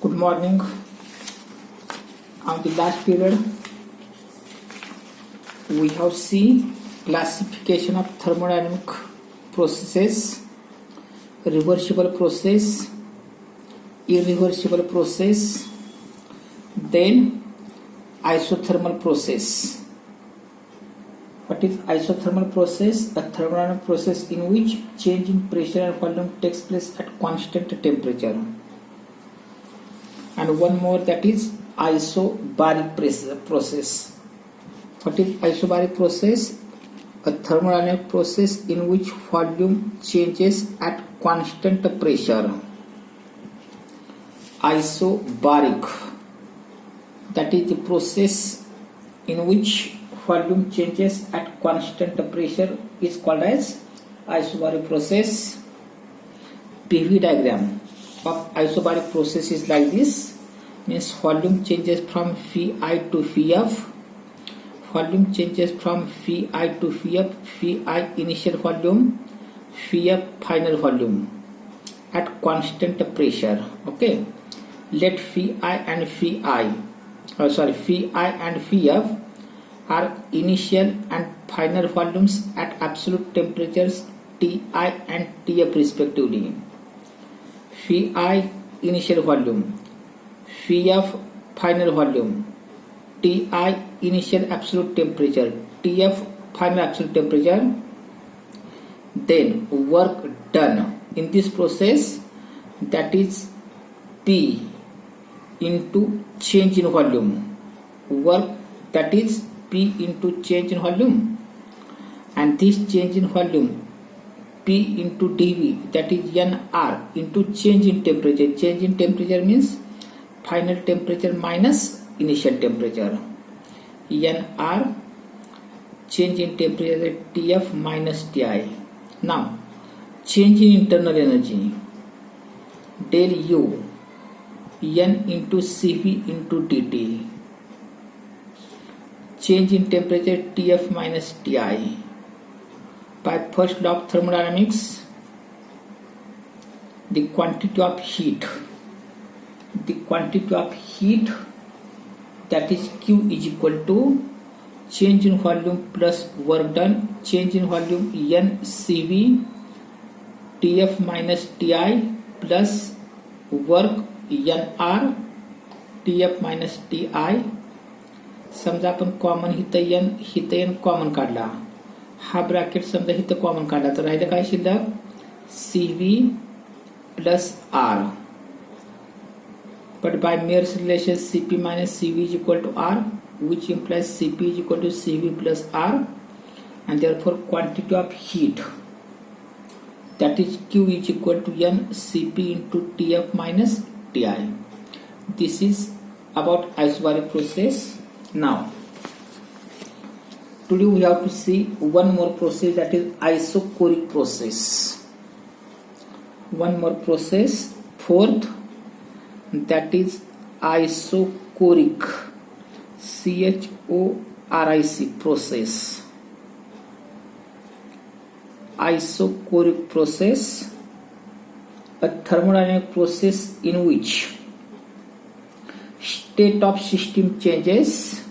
Good morning. On the last period, we have seen classification of thermodynamic processes, reversible process, irreversible process, then isothermal process. What is isothermal process? A thermodynamic process in which change in pressure and volume takes place at constant temperature. And one more, that is isobaric process. What is isobaric process? A thermodynamic process in which volume changes at constant pressure. Isobaric, that is the process in which volume changes at constant pressure, is called as isobaric process. PV diagram of isobaric process is like this, means volume changes from Phi to Pf, volume changes from Phi to Pf, Phi initial volume, Pf final volume at constant pressure. Okay, let Phi and Phi and Pf are initial and final volumes at absolute temperatures Ti and Tf respectively. Phi initial volume, Pf final volume, Ti initial absolute temperature, Tf final absolute temperature. Then work done in this process, that is P into change in volume. Work, that is P into change in volume, and this change in volume P into dV, that is Nr into change in temperature. Change in temperature means final temperature minus initial temperature. Nr change in temperature, Tf minus Ti. Now change in internal energy, del U N into Cv into dt. Change in temperature Tf minus Ti. By first law of thermodynamics, the quantity of heat, that is Q is equal to change in volume plus work done. Change in volume N Cv Tf minus Ti plus work Nr Tf minus Ti. समजा आपण common हित n common काढला, हा bracket समजा हित common काढला, तर राहिलं काय शिल्लक Cv plus R. But by Mayer's relation Cp minus Cv is equal to R, which implies Cp is equal to Cv plus R, and therefore quantity of heat, that is Q is equal to N Cp into Tf minus Ti. This is about isobaric process. Now today we have to see one more process, that is Isochoric process. One more process, fourth, that is Isochoric, Choric process. Isochoric process, a thermodynamic process in which state of system changes,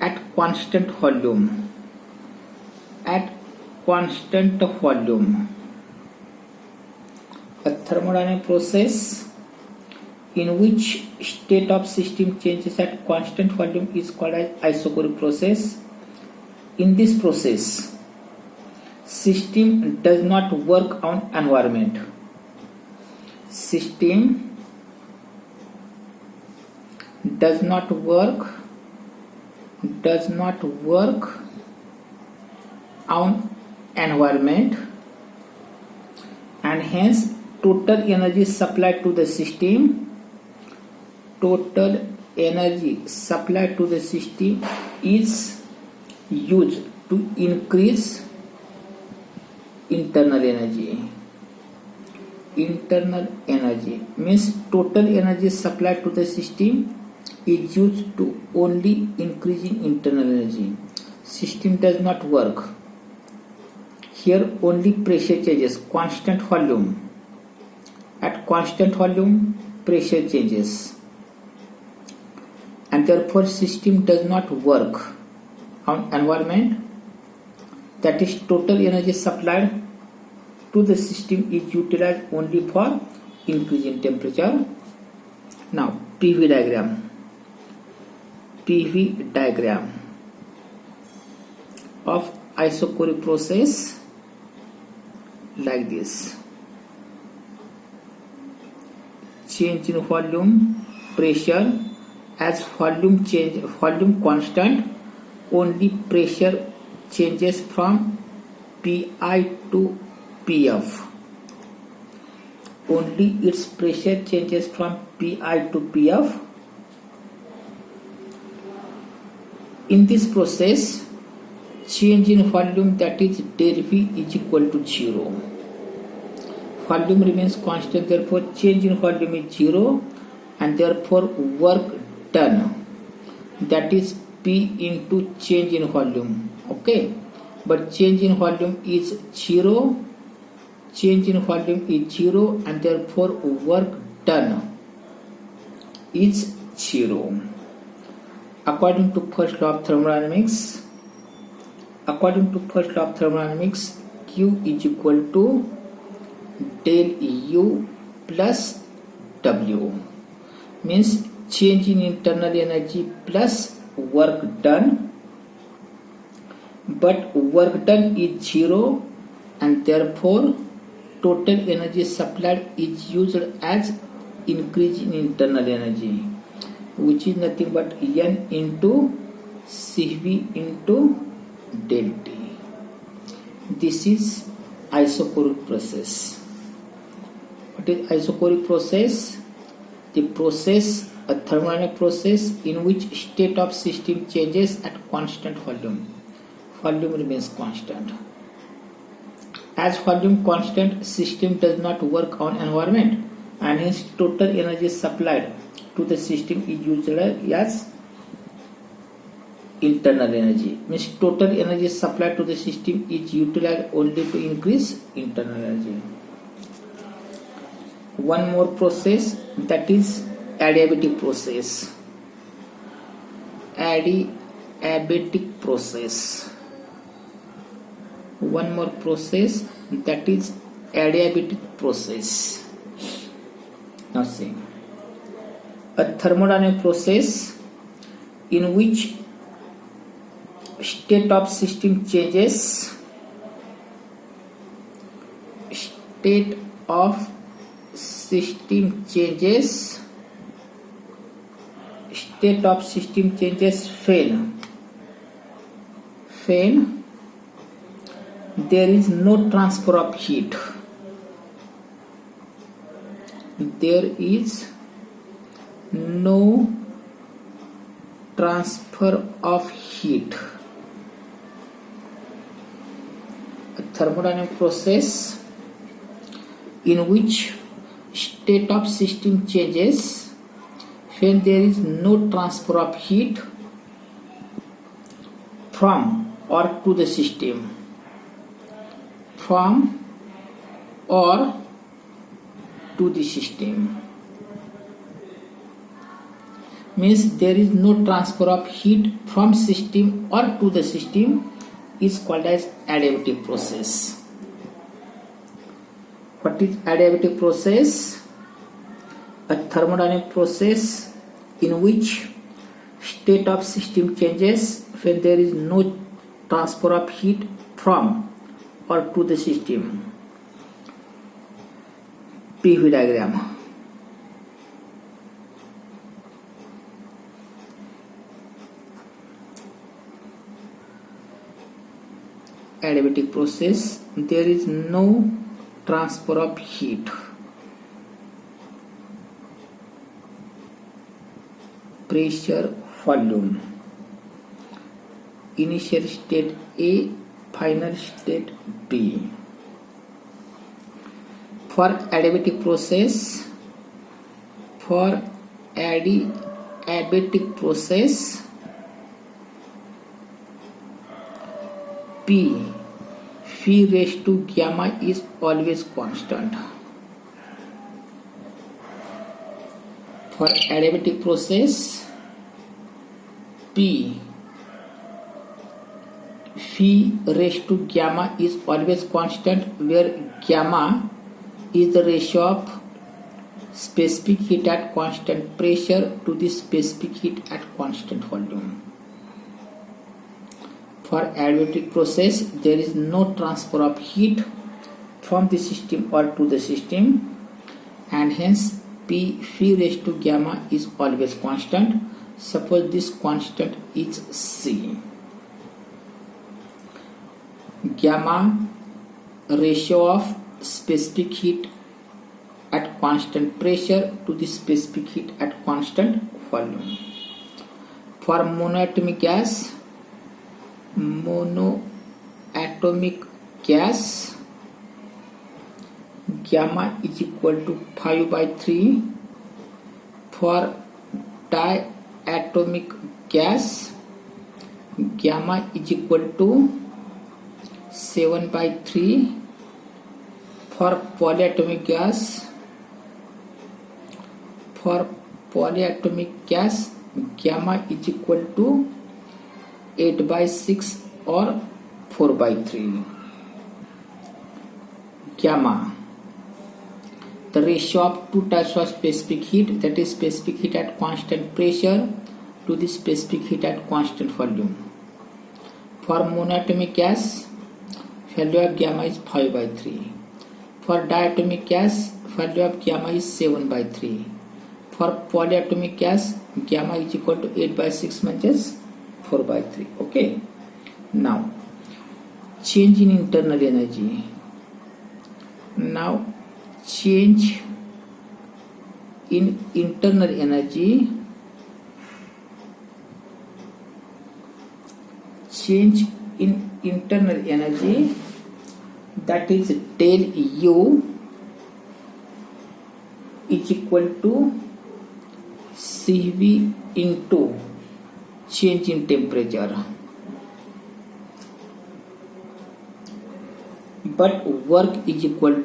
at constant volume. A thermodynamic process in which state of system changes at constant volume is called as isochoric process. In this process, system does not work on environment. System does not work on environment, and hence total energy supplied to the system is used to increase internal energy. Internal energy means total energy supplied to the system is used to only increasing internal energy. System does not work Here only pressure changes, constant volume. At constant volume, pressure changes. And therefore system does not work on environment. That is, total energy supplied to the system is utilized only for increase in temperature. Now PV diagram. PV diagram of Isochoric process like this. Change in volume, pressure. As volume change, volume constant, only pressure changes from Pi to Pf. Only its pressure changes from Pi to Pf. In this process, change in volume, that is del V, is equal to 0. Volume remains constant, therefore change in volume is 0, and therefore work done, that is P into change in volume. Okay, but change in volume is 0. Change in volume is 0, and therefore work done is 0. According to first law of thermodynamics, Q is equal to del U plus W, means change in internal energy plus work done, but work done is 0, and therefore total energy supplied is used as increase in internal energy, which is nothing but N into Cv into del T. This is isochoric process. What is isochoric process? The process, a thermodynamic process in which state of system changes at constant volume. Volume remains constant. As volume constant, system does not work on environment, and hence total energy supplied to the system is used as internal energy. Means total energy supplied to the system is utilized only to increase internal energy. One more process, that is adiabatic process. Adiabatic process. One more process, that is adiabatic process. Now see, a thermodynamic process in which state of system changes. State of system changes. State of system changes when there is no transfer of heat. There is no transfer of heat. A thermodynamic process in which state of system changes when there is no transfer of heat from or to the system. From or to the system means there is no transfer of heat from system or to the system is called as adiabatic process. What is adiabatic process? A thermodynamic process in which state of system changes when there is no transfer of heat from or to the system. PV diagram. Adiabatic process, there is no transfer of heat. Pressure, volume. Initial state A, final state B. For adiabatic process, P phi raised to gamma is always constant. For adiabatic process, P phi raised to gamma is always constant, where gamma is the ratio of specific heat at constant pressure to the specific heat at constant volume. For adiabatic process, there is no transfer of heat from the system or to the system, and hence P phi raised to gamma is always constant. Suppose this constant is C. Gamma ratio of specific heat at constant pressure to the specific heat at constant volume. For monoatomic gas, gamma is equal to 5/3. For diatomic gas, gamma is equal to 7/3. For polyatomic gas, gamma is equal to 8/6 or 4/3. Gamma, the ratio of two types of specific heat, that is specific heat at constant pressure to the specific heat at constant volume. For monoatomic gas, value of gamma is 5/3. For diatomic gas, value of gamma is 7/3. For polyatomic gas, gamma is equal to 8/6 minus 4/3. Okay. Now, change in internal energy. Now, change in internal energy. Change in internal energy, that is del U is equal to CV into change in temperature. But work is equal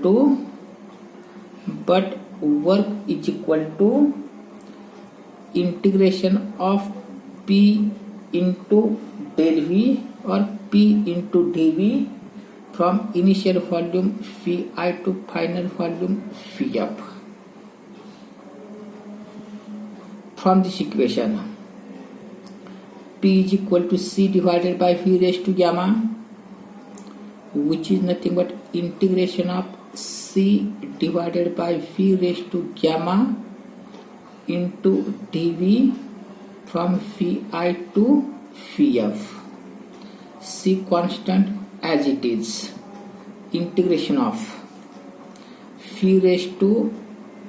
to integration of P into del V or P into dV from initial volume Phi to final volume Pf. From this equation, P is equal to C divided by phi raised to gamma, which is nothing but integration of C divided by phi raised to gamma into dV from Phi to Pf. C constant as it is. Integration of phi raised to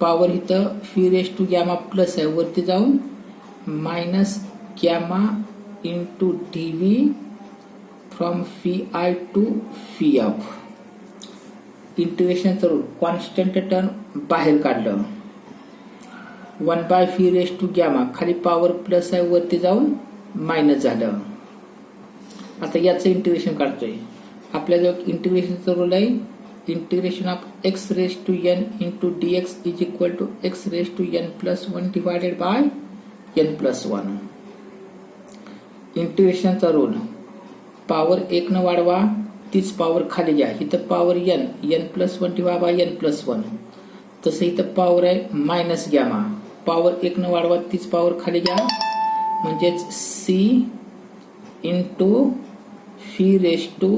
power इथं phi raised to gamma plus आहे, वरती जाऊन minus gamma into dV from Phi to Pf. Integration करून constant term बाहेर काढलं. 1/phi raised to gamma खाली power plus आहे, वरती जाऊन मायनस झालं. आता याचं इंटिग्रेशन काढतोय. आपल्याजवळ इंटिग्रेशनचा रूल आहे, integration of x raised to n into dx is equal to x raised to n plus 1 divided by n plus 1. इंटिग्रेशनचा रूल, पॉवर 1 न वाढवा, तीच पॉवर खाली घ्या. इथं power n plus 1 divided by n plus 1. तसं इथं पॉवर आहे मायनस गॅमा, पॉवर 1 न वाढवा, तीच पॉवर खाली घ्या. म्हणजेच c into phi raised to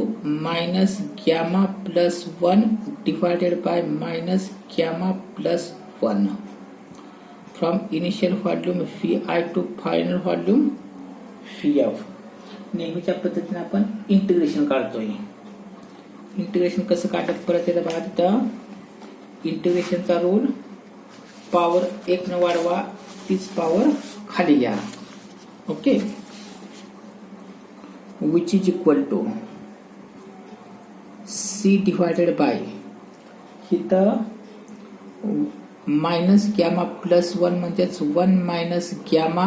minus gamma plus 1 divided by minus gamma plus 1 from initial volume Phi to final volume Pf. नेहमीच्या पद्धतीने आपण इंटिग्रेशन काढतोय. इंटिग्रेशन कसं काढत परत येतं बघा. तिथं इंटिग्रेशनचा रूल, पॉवर 1 न वाढवा, तीच पॉवर खाली घ्या. Okay. which is equal to C divided by इथं मायनस गॅमा प्लस 1 म्हणजेच 1 मायनस गॅमा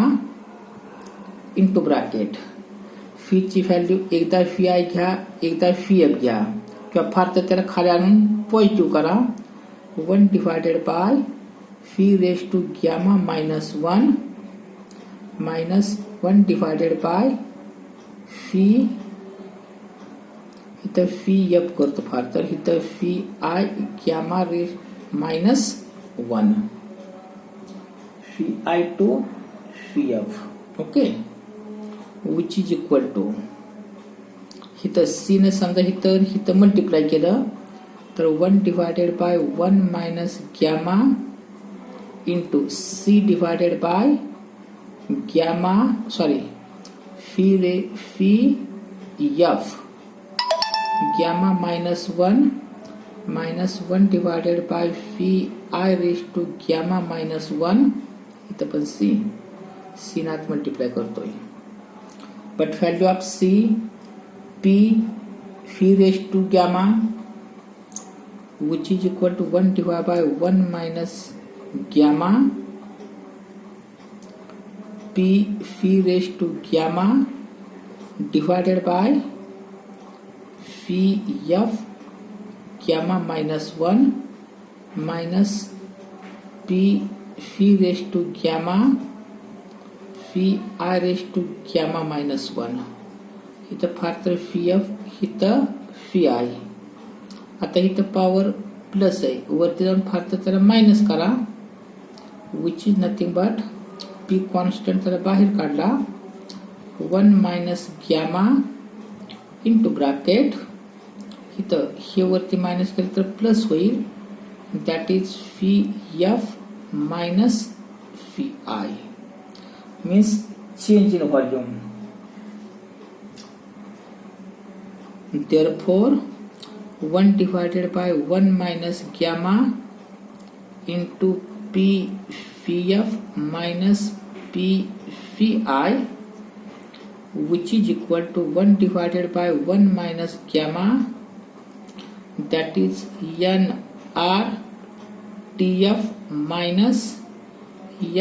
इंटू ब्रॅकेट. फीची व्हॅल्यू एकदा Phi घ्या, एकदा Pf घ्या. किंवा फार तर त्याला खाली आणून पॉझिटिव्ह करा. 1 divided by phi raise to gamma minus 1 minus 1 divided by phi, इथं फी एफ करतो फार तर इथं phi I gamma raise minus 1 phi I to phi F. Okay, which is equal to इथं सी ने समजा इथं मल्टिप्लाय केलं तर 1 divided by 1 minus gamma into C divided by gamma phi F gamma minus 1 divided by phi I raise to gamma minus 1. इथं पण C नात multiply करतोय. But value of C P phi raise to gamma which is equal to 1 divide by 1 minus gamma P phi raise to gamma divided by phi F gamma minus 1 minus P phi raise to gamma phi I raise to gamma minus 1. इथं फार तर फी F इथं phi आय. आता इथं power plus आहे, वरती जाऊन फार तर त्याला मायनस करा. Which is nothing but P constant त्याला बाहेर काढला 1 मायनस गॅमा इंटू ब्रॅकेट इथं हे वरती मायनस केलं तर प्लस होईल. That is fee F minus fee I means change in volume. Therefore 1 divided by 1 minus gamma into P phi f minus P phi I, which is equal to 1 divided by 1 minus gamma, that is n r tf minus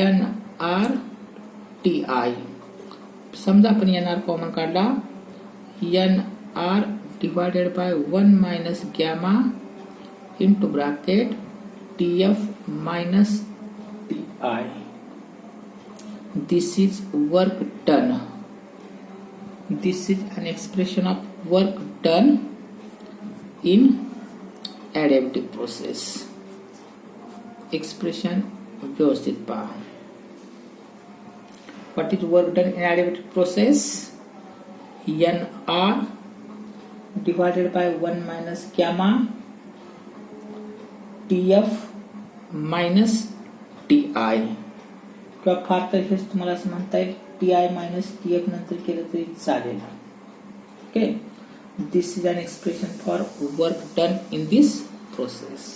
n r T I. समजा आपण N R common काढला, N R divided by 1 minus gamma into bracket T F minus T I. This is work done. This is an expression of work done in adiabatic process. Expression व्यवस्थित पहा. What is work done in adiabatic process? Nr divided by 1 minus gamma Tf minus Ti. किंवा फार तर हेच तुम्हाला असं म्हणता येईल Ti minus Tf नंतर केलं तरी चालेल. Okay, this is an expression for work done in this process.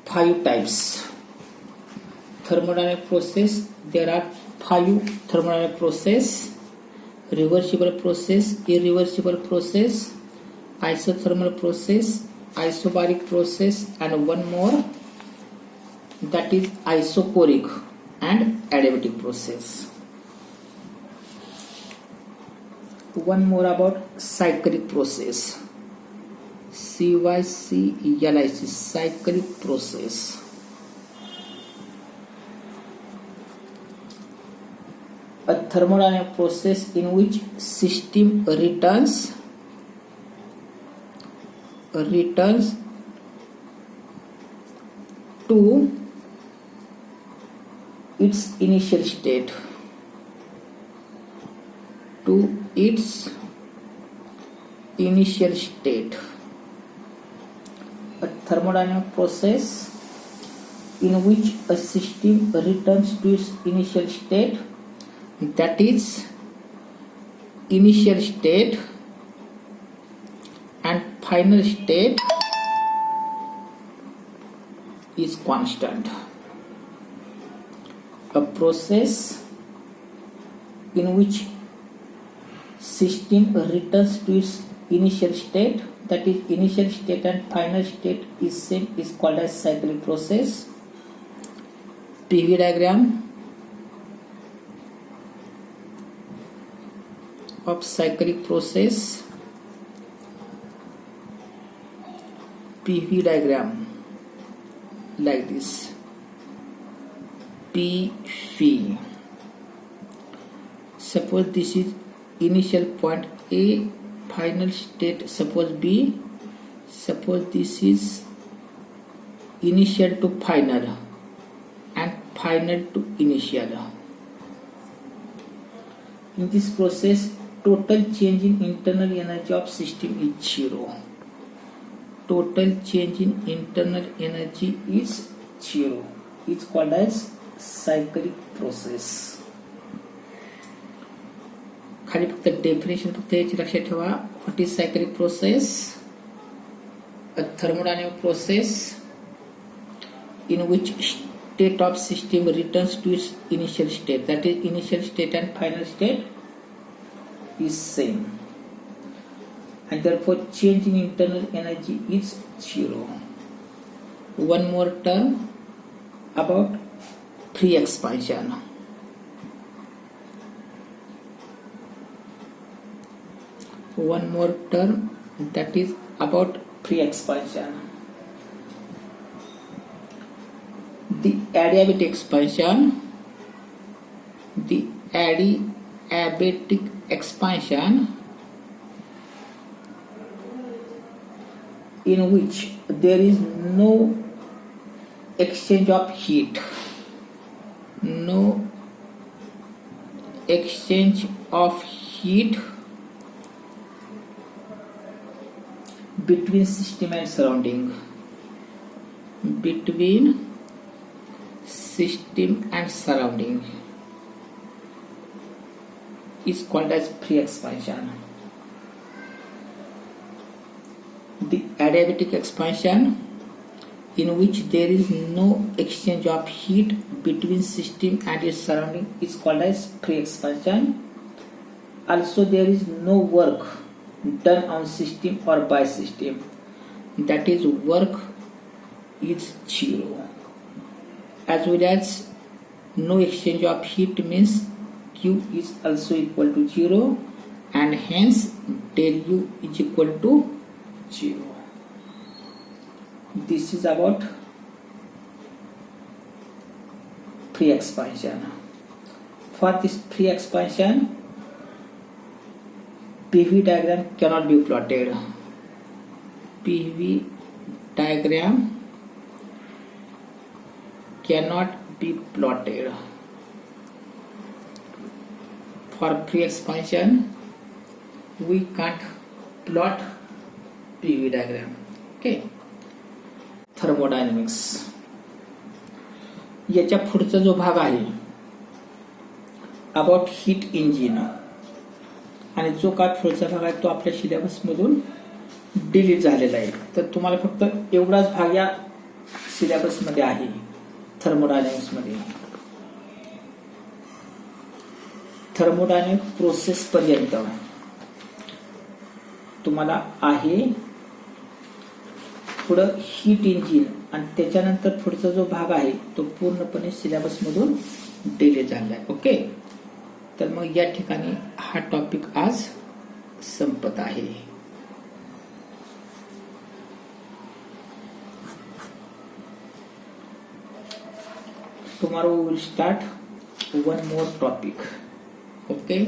Five types thermodynamic process. There are 5 thermodynamic process: reversible process, irreversible process, isothermal process, isobaric process, and one more, that is isochoric and adiabatic process. One more about cyclic process. CYCLIC, cyclic process. A thermodynamic process in which system returns to its initial state. A thermodynamic process in which a system returns to its initial state, that is initial state and final state is constant. A process in which system returns to its initial state, that is initial state and final state is same, is called as cyclic process. PV diagram. of cyclic process, PV diagram like this. PV. Suppose this is initial point A, final state suppose B. Suppose this is initial to final and final to initial. In this process, total change in internal energy of system is 0. Total change in internal energy is 0. It's called as cyclic process. खाली फक्त definition फक्त याची लक्षात ठेवा. What is cyclic process? A thermodynamic process in which state of system returns to its initial state. That is, initial state and final state is same, and therefore change in internal energy is 0. One more term about free expansion. One more term that is about free expansion. The adiabatic expansion, the adiabatic expansion in which there is no exchange of heat, no exchange of heat between system and surrounding, between system and surrounding is called as free expansion. The adiabatic expansion in which there is no exchange of heat between system and its surrounding is called as free expansion. Also, there is no work done on system or by system, that is, work is 0, as well as no exchange of heat means Q is also equal to 0, and hence del U is equal to 0. This is about free expansion. For this free expansion, PV diagram cannot be plotted. PV diagram cannot be plotted. For free expansion, we can't plot PV diagram. Okay. Thermodynamics. याच्या पुढचा जो भाग आहे about heat engine, आणि जो काय पुढचा भाग आहे तो आपल्या सिलेबस मधून डिलीट झालेला आहे. तर तुम्हाला फक्त एवढाच भाग या सिलेबस मध्ये आहे थर्मोडायनामिक्स मध्ये. थर्मोडायनामिक प्रोसेस पर्यंत तुम्हाला आहे. पुढं हीट इंजिन आणि त्याच्यानंतर पुढचा जो भाग आहे तो पूर्णपणे सिलेबस मधून डिलीट झाला आहे. ओके. तर मग या ठिकाणी हा टॉपिक आज संपत आहे. Tomorrow we will start one more topic. Okay.